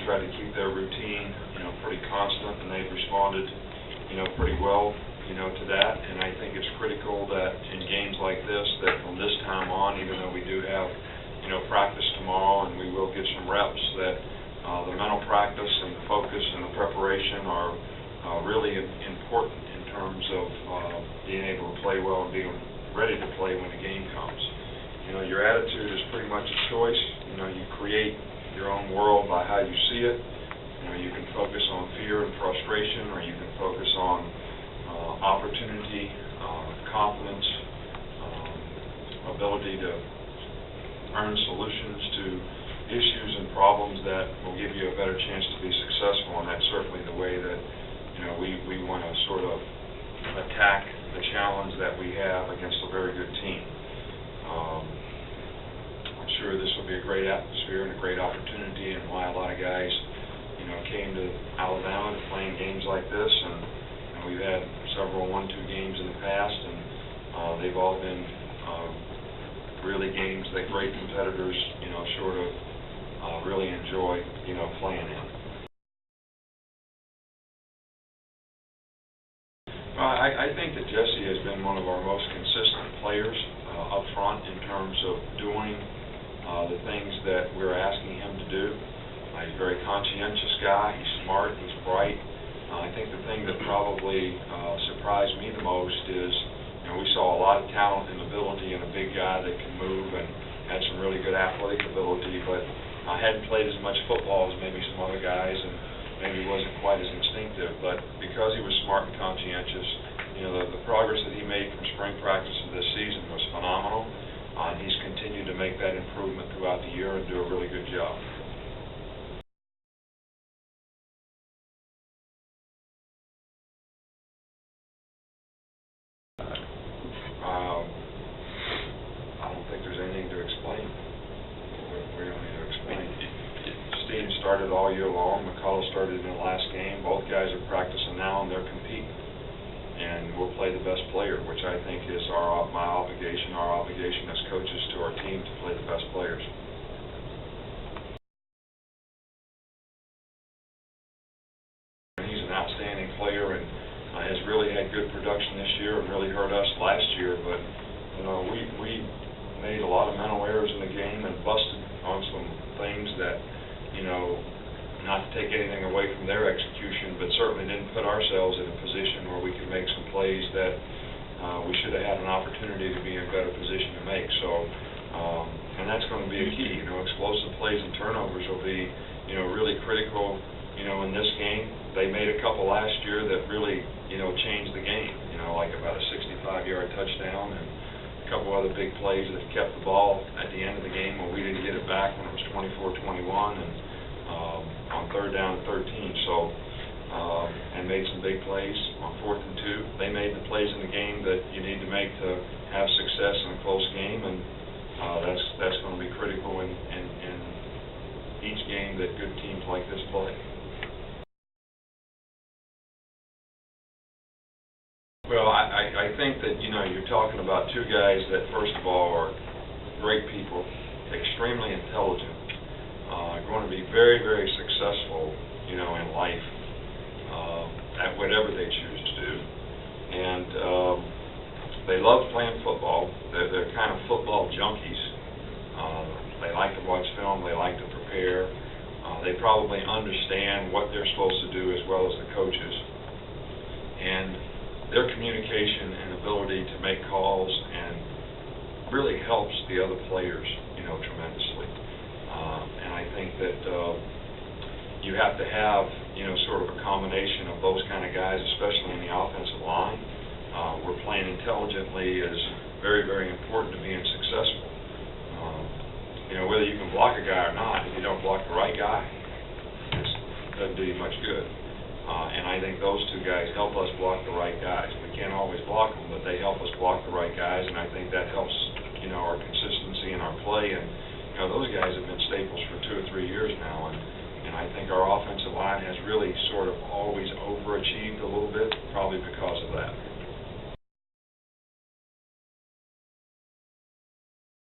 tried to keep their routine, pretty constant, and they've responded, pretty well, to that. And I think it's critical that in games like this, that from this time on, even though we do have, practice tomorrow and we will get some reps, that the mental practice and the focus and the preparation are really important in terms of being able to play well and being ready to play when the game comes. Your attitude is pretty much a choice. You create your own world by how you see it. You can focus on fear and frustration, or you can focus on opportunity, confidence, ability to earn solutions to issues and problems that will give you a better chance to be successful. And that's certainly the way that we want to sort of attack the challenge that we have against a very good team. I'm sure this will be a great atmosphere and a great opportunity, and why a lot of guys came to Alabama to play in games like this. And we've had several 1-2 games in the past, and they've all been really games that great competitors really enjoy playing in. I think that Jesse has been one of our most consistent players up front in terms of doing the things that we're asking him to do. He's a very conscientious guy. He's smart. He's bright. I think the thing that probably surprised me the most is we saw a lot of talent and ability in a big guy that can move and had some really good athletic ability, but hadn't played as much football as maybe some other guys, and maybe wasn't quite as instinctive. But because he was smart and conscientious, the progress that he made from spring practices this season was phenomenal. And he's continued to make that improvement throughout the year and do a really good job. I don't think there's anything to explain. We don't need to explain. Steve started all year long. McCullough started in the last game. Both guys are practicing now, and they're competing. And we'll play the best player, which I think is my obligation, our obligation as coaches to our team to play the best players. He's an outstanding player and has really had good production this year and really hurt us last year. But we made a lot of mental errors in the game and busted on some things that not to take anything away from their execution, but certainly didn't put ourselves in a position where we could make some plays that we should have had an opportunity to be in a better position to make. So, and that's going to be a key. Explosive plays and turnovers will be, really critical, in this game. They made a couple last year that really, changed the game, like about a 65-yard touchdown and a couple other big plays that kept the ball at the end of the game when we didn't get it back when it was 24-21 and on 3rd down and 13. So, and made some big plays on 4th and 2. They made the plays in the game that you need to make to have success in a close game, and that's going to be critical in each game that good teams like this play. Well, I think that, you're talking about two guys that, first of all, are great people, extremely intelligent, going to be very, very successful, in life, at whatever they choose to do. And they love playing football. They're kind of football junkies. They like to watch film. They like to prepare. They probably understand what they're supposed to do as well as the coaches. And their communication and ability to make calls and really helps the other players, tremendously. And I think that you have to have, sort of a combination of those kind of guys, especially in the offensive line. Where playing intelligently is very, very important to being successful. Whether you can block a guy or not, if you don't block the right guy, it doesn't do you much good. And I think those two guys help us block the right guys. We can't always block them, but they help us block the right guys, and I think that helps, our consistency in our play. And those guys have been staples for 2 or 3 years now, and I think our offensive line has really sort of always overachieved a little bit, probably because of that.